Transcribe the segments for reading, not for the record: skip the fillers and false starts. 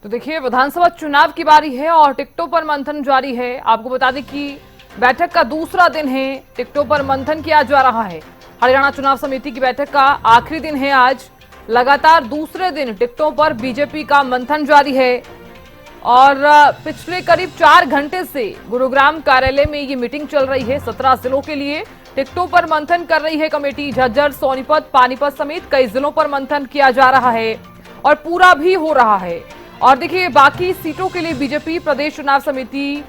तो देखिए, विधानसभा चुनाव की बारी है और टिकटों पर मंथन जारी है। आपको बता दें कि बैठक का दूसरा दिन है, टिकटों पर मंथन किया जा रहा है। हरियाणा चुनाव समिति की बैठक का आखिरी दिन है आज। लगातार दूसरे दिन टिकटों पर बीजेपी का मंथन जारी है और पिछले करीब 4 घंटे से गुरुग्राम कार्यालय में ये मीटिंग चल रही है। 17 जिलों के लिए टिकटों पर मंथन कर रही है कमेटी। झज्जर, सोनीपत, पानीपत समेत कई जिलों पर मंथन किया जा रहा है और पूरा भी हो रहा है। और देखिए, बाकी सीटों के लिए बीजेपी प्रदेश चुनाव समिति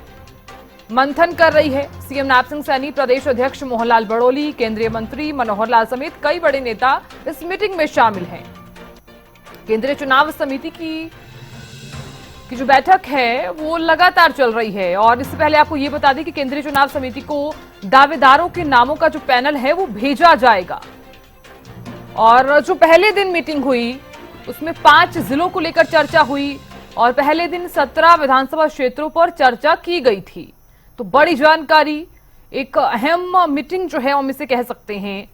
मंथन कर रही है। सीएम नायब सिंह सैनी, प्रदेश अध्यक्ष मोहनलाल बड़ोली, केंद्रीय मंत्री मनोहर लाल समेत कई बड़े नेता इस मीटिंग में शामिल हैं। केंद्रीय चुनाव समिति की जो बैठक है वो लगातार चल रही है और इससे पहले आपको ये बता दें कि केंद्रीय चुनाव समिति को दावेदारों के नामों का जो पैनल है वो भेजा जाएगा। और जो पहले दिन मीटिंग हुई उसमें 5 जिलों को लेकर चर्चा हुई और पहले दिन 17 विधानसभा क्षेत्रों पर चर्चा की गई थी। तो बड़ी जानकारी, एक अहम मीटिंग जो है हम इसे कह सकते हैं।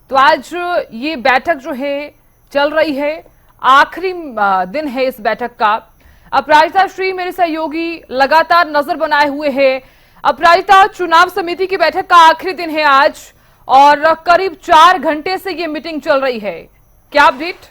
तो आज ये बैठक जो है चल रही है, आखिरी दिन है इस बैठक का। अपराजिता श्री मेरे सहयोगी लगातार नजर बनाए हुए हैं। अपराजिता, चुनाव समिति की बैठक का आखिरी दिन है आज और करीब 4 घंटे से ये मीटिंग चल रही है, क्या अपडेट?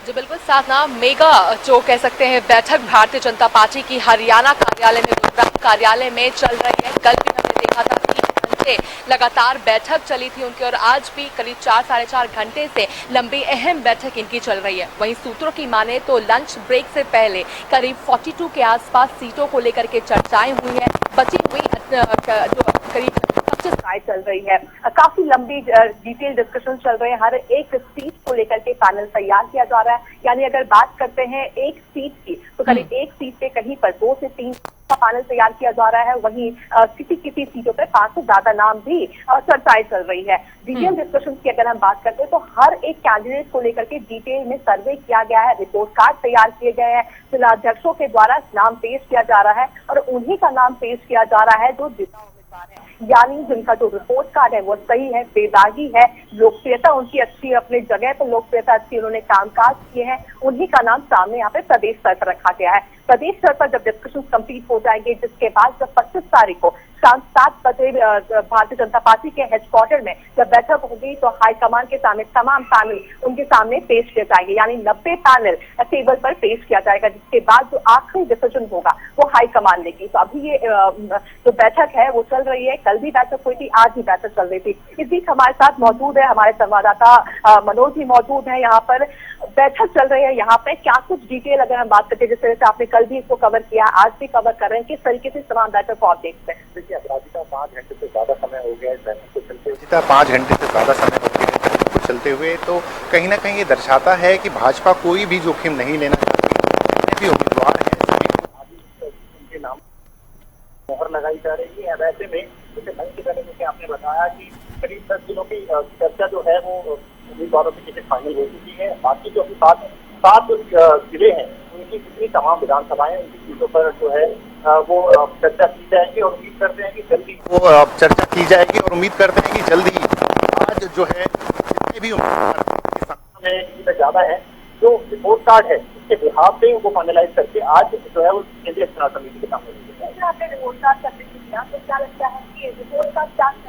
जी बिल्कुल साधना, मेगा जो कह सकते हैं बैठक भारतीय जनता पार्टी की हरियाणा कार्यालय में, गुरुग्राम कार्यालय में चल रही है। कल भी हमने देखा था 3 घंटे लगातार बैठक चली थी उनकी और आज भी करीब 4 साढ़े 4 घंटे से लंबी अहम बैठक इनकी चल रही है। वहीं सूत्रों की माने तो लंच ब्रेक से पहले करीब 42 के आसपास सीटों को लेकर के चर्चाएं हुई है। बची हुई जो करीब राय चल रही है, काफी लंबी डिटेल डिस्कशन चल रहे हैं। हर एक सीट को लेकर के पैनल तैयार किया जा रहा है। यानी अगर बात करते हैं एक सीट की तो करीब एक सीट पे कहीं पर 2 से 3 का पैनल तैयार किया जा रहा है। वहीं किसी सीटों पे 5 से ज्यादा नाम भी चर्चाएं चल रही है। डिटेल डिस्कशन की अगर हम बात करते हैं तो हर एक कैंडिडेट को लेकर के डिटेल में सर्वे किया गया है, रिपोर्ट कार्ड तैयार किए गए हैं। जिला अध्यक्षों के द्वारा नाम पेश किया जा रहा है और उन्हीं का नाम पेश किया जा रहा है जो जिला उम्मीदवार है, यानी जिनका जो रिपोर्ट कार्ड है वो सही है, बेदागी है, लोकप्रियता उनकी अच्छी है, अपने जगह पर लोकप्रियता अच्छी, उन्होंने कामकाज किए हैं, उन्हीं का नाम सामने यहाँ पे प्रदेश स्तर पर रखा गया है। प्रदेश स्तर पर जब डिस्कशन कंप्लीट हो जाएंगे, जिसके बाद जब 25 तारीख को शाम 7 बजे भारतीय जनता पार्टी के हेडक्वार्टर में जब बैठक होगी तो हाईकमान के सामने तमाम पैनल उनके सामने पेश किए जाएंगे। यानी 90 पैनल टेबल पर पेश किया जाएगा, जिसके बाद जो आखिरी डिसीजन होगा वो हाईकमान लेगी। तो अभी ये जो बैठक है वो चल रही है। कल भी बैठक हुई थी, आज भी बैठक चल रही थी। इस बीच हमारे साथ मौजूद है हमारे संवाददाता मनोज भी मौजूद है। यहाँ पर बैठक चल रही है, यहाँ पे क्या कुछ डिटेल अगर हम बात करते हैं, जिस तरह से आपने कल भी इसको कवर किया, आज भी कवर कर रहे हैं, किस तरीके से तमाम बैठक को आप देखते हैं? देखिए, अपराजिता 5 घंटे से ज्यादा समय हो गया इस बैठक को चलते हुए। 5 घंटे से ज्यादा समय हो गया बैठक को चलते हुए, तो कहीं ना कहीं ये दर्शाता है कि भाजपा कोई भी जोखिम नहीं लेना चाहती। जितने भी उम्मीदवार हैं सभी उनके नाम मोहर लगाई जा रही है। वैसे में जैसे मंच के पहले जैसे आपने बताया कि करीब 10 दिनों की चर्चा जो है वो उम्मीदवारों की टिकट फाइनल हो चुकी है। बाकी जो अभी 7 जिले हैं उनकी जितनी तमाम विधानसभाएं उनकी सीटों पर जो है वो चर्चा की जाएगी और उम्मीद करते हैं कि जल्दी वो चर्चा की जाएगी और उम्मीद करते हैं कि जल्दी आज जो है जितने भी उम्मीदवार की संख्या में किसी पे ज्यादा है, जो रिपोर्ट कार्ड है उसके बिहाफ से उनको फाइनलाइज करके आज जो है वो केंद्रीय चुनाव समिति के सामने आपने रिपोर्ट कार्ड का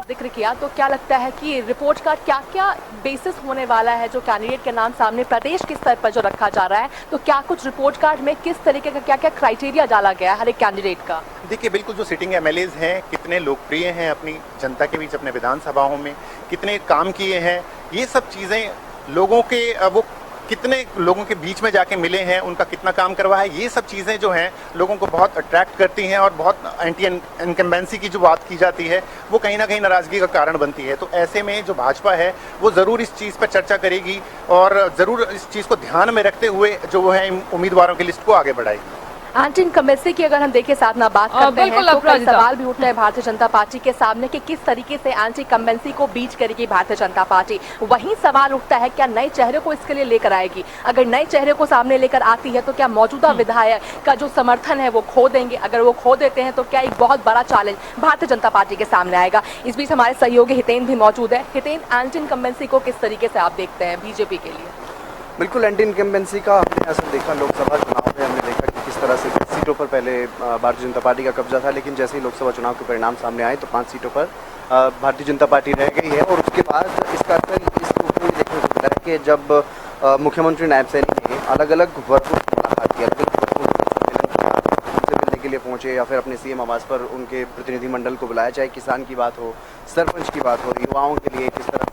जिक्र किया तो क्या लगता है कि रिपोर्ट कार्ड क्या क्या बेसिस होने वाला है जो कैंडिडेट के नाम सामने प्रदेश के स्तर पर जो रखा जा रहा है, तो क्या कुछ रिपोर्ट कार्ड में किस तरीके का क्या क्या क्राइटेरिया डाला गया है हर एक कैंडिडेट का? देखिए, बिल्कुल जो सिटिंग एमएलएज हैं कितने लोकप्रिय हैं अपनी जनता के बीच, अपने विधानसभाओं में कितने काम किए हैं, ये सब चीज़ें लोगों के वो कितने लोगों के बीच में जाके मिले हैं, उनका कितना काम करवा है, ये सब चीज़ें जो हैं लोगों को बहुत अट्रैक्ट करती हैं और बहुत एंटी इनकम्बेंसी की जो बात की जाती है वो कहीं ना कहीं नाराज़गी का कारण बनती है। तो ऐसे में जो भाजपा है वो ज़रूर इस चीज़ पर चर्चा करेगी और ज़रूर इस चीज़ को ध्यान में रखते हुए जो वो है उम्मीदवारों की लिस्ट को आगे बढ़ाएगी। एंटी इनकम्बेंसी की अगर हम देखिए साधना बात करते हैं तो कई सवाल भी उठते हैं भारतीय जनता पार्टी के सामने कि किस तरीके से एंटी इनकम्बेंसी को बीट करेगी भारतीय जनता पार्टी। वहीं सवाल उठता है क्या नए चेहरे को इसके लिए लेकर आएगी? अगर नए चेहरे को सामने लेकर आती है तो क्या मौजूदा विधायक का जो समर्थन है वो खो देंगे? अगर वो खो देते हैं तो क्या एक बहुत बड़ा चैलेंज भारतीय जनता पार्टी के सामने आएगा? इस बीच हमारे सहयोगी हितेन भी मौजूद है। हितेन, एंटी इनकम्बेंसी को किस तरीके से आप देखते हैं बीजेपी के लिए? बिल्कुल एंटी इनकम्बेंसी का हमने असर देखा लोकसभा चुनाव में। हमने देखा कि किस तरह से 10 सीटों पर पहले भारतीय जनता पार्टी का कब्जा था, लेकिन जैसे ही लोकसभा चुनाव के परिणाम सामने आए तो 5 सीटों पर भारतीय जनता पार्टी रह गई है। और उसके बाद इसका असर इस रूप में देखने को मिला है कि जब मुख्यमंत्री नायब सैनी ने अलग अलग वर्गों से मुलाकात की, अलग अलग वर्गों से मिलने के लिए पहुंचे या फिर अपने सीएम आवास पर उनके प्रतिनिधिमंडल को बुलाया, चाहे किसान की बात हो, सरपंच की बात हो, युवाओं के लिए किस तरह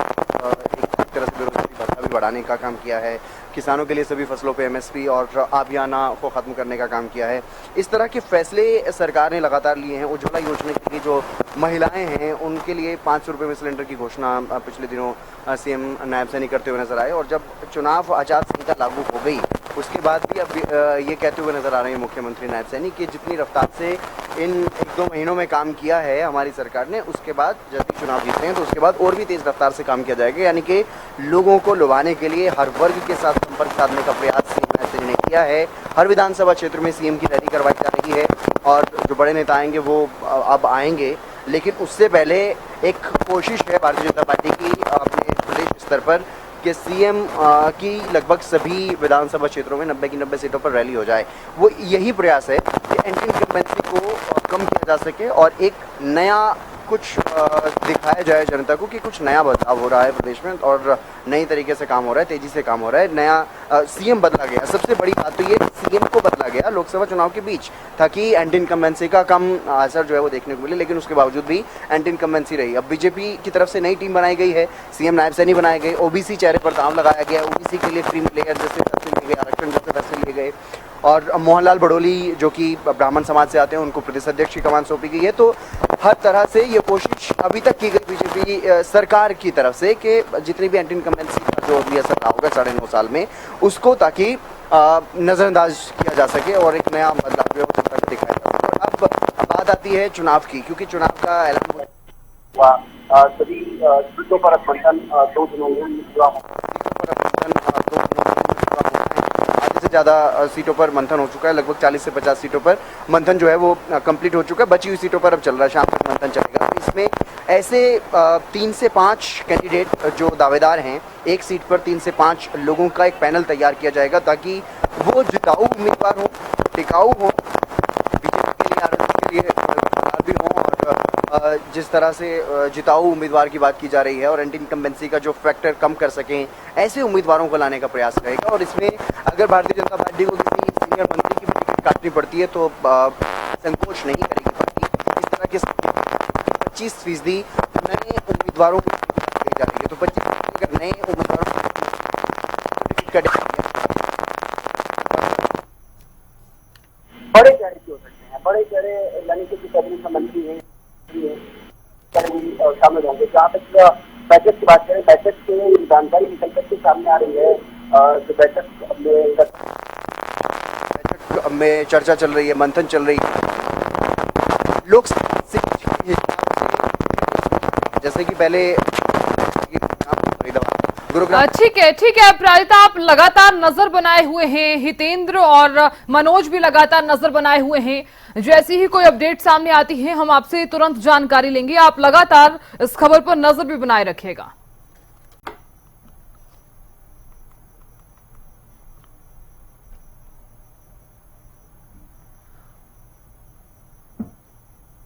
से बेरोजगारी भत्ता भी बढ़ाने का काम किया है, किसानों के लिए सभी फसलों पे एमएसपी और आबियाना को ख़त्म करने का काम किया है। इस तरह के फैसले सरकार ने लगातार लिए हैं। उज्ज्वला योजना के लिए जो महिलाएं हैं उनके लिए 500 रुपये में सिलेंडर की घोषणा पिछले दिनों सीएम नायब सैनी करते हुए नजर आए। और जब चुनाव आचार संहिता लागू हो गई उसके बाद भी अब ये कहते हुए नजर आ रहे हैं मुख्यमंत्री नायब सैनी कि जितनी रफ्तार से इन 1-2 महीनों में काम किया है हमारी सरकार ने, उसके बाद जब भी चुनाव जीतते हैं तो उसके बाद और भी तेज़ रफ्तार से काम किया जाएगा। यानी कि लोगों को लुभाने के लिए हर वर्ग के साथ संपर्क साधने का प्रयास सीएम नायब सैनी ने किया है। हर विधानसभा क्षेत्र में सीएम की रैली करवाई जा रही है और जो बड़े नेता आएंगे वो अब आएंगे, लेकिन उससे पहले एक कोशिश है भारतीय जनता पार्टी की अपने प्रदेश स्तर पर कि सीएम की लगभग सभी विधानसभा क्षेत्रों में 90 की 90 सीटों पर रैली हो जाए। वो यही प्रयास है कि एंटी इनकम्बेंसी को कम किया जा सके और एक नया कुछ दिखाया जाए जनता को कि कुछ नया बदलाव हो रहा है प्रदेश में और नई तरीके से काम हो रहा है, तेजी से काम हो रहा है। नया सीएम बदला गया। सबसे बड़ी बात तो ये सीएम को बदला गया लोकसभा चुनाव के बीच, ताकि एंटी इनकम्बेंसी का कम असर जो है वो देखने को मिले, लेकिन उसके बावजूद भी एंटी इनकम्बेंसी रही। अब बीजेपी की तरफ से नई टीम बनाई गई है, सीएम नायब सैनी बनाए गए, ओबीसी चेहरे पर दांव लगाया गया, ओबीसी के लिए फ्री मिलेगा जैसे फैसले लिए गए, आरक्षण जैसे फैसले लिए गए। और मोहनलाल बड़ोली जो कि ब्राह्मण समाज से आते हैं उनको प्रदेश अध्यक्ष की कमान सौंपी गई है। तो हर तरह से ये कोशिश अभी तक की गई बीजेपी सरकार की तरफ से कि जितनी भी एंटी इनकम्बेंसी का जो भी असर रहा होगा 9.5 साल में उसको ताकि नज़रअंदाज किया जा सके और एक नया बदलाव जो जनता को दिखाया जा सके। अब बात आती है चुनाव की, क्योंकि चुनाव का ऐलान हुआ सभी सीटों पर मंथन 2 दिनों में आधे से ज़्यादा सीटों पर मंथन हो चुका है। लगभग 40 से 50 सीटों पर मंथन जो है वो कंप्लीट हो चुका है। बची हुई सीटों पर अब चल रहा है, शाम तक मंथन चलेगा। इसमें ऐसे 3 से 5 कैंडिडेट जो दावेदार हैं, एक सीट पर 3 से 5 लोगों का एक पैनल तैयार किया जाएगा ताकि वो जिताऊ उम्मीदवार हो, टिकाऊ हो, बीजेपी के लिए आरक्षण के लिए भी हो। और जिस तरह से जिताऊ उम्मीदवार की बात की जा रही है और एंटी इनकम्बेंसी का जो फैक्टर कम कर सकें, ऐसे उम्मीदवारों को लाने का प्रयास रहेगा। और इसमें अगर भारतीय जनता पार्टी को किसी सीनियर मंत्री की टिकट काटनी पड़ती है तो संकोच नहीं करेगी पार्टी। इस तरह के 25% नए उम्मीदवारों को दी जा रही है। तो 25% अगर नए उम्मीदवारों को बड़े चेहरे की हो सकते हैं, बड़े चेहरे यानी कि कैबिनेट मंत्री हैं शामिल होंगे। जहाँ तक बैठक की बात करें, बैठक की जानकारी निकल करके सामने आ रही है। जो बैठक में चर्चा चल रही है, मंथन चल रही है लोकसभा से, जैसे कि पहले ठीक है प्राजिता, आप लगातार नजर बनाए हुए हैं, हितेंद्र और मनोज भी लगातार नजर बनाए हुए हैं। जैसी ही कोई अपडेट सामने आती है हम आपसे तुरंत जानकारी लेंगे। आप लगातार इस खबर पर नजर भी बनाए रखिएगा।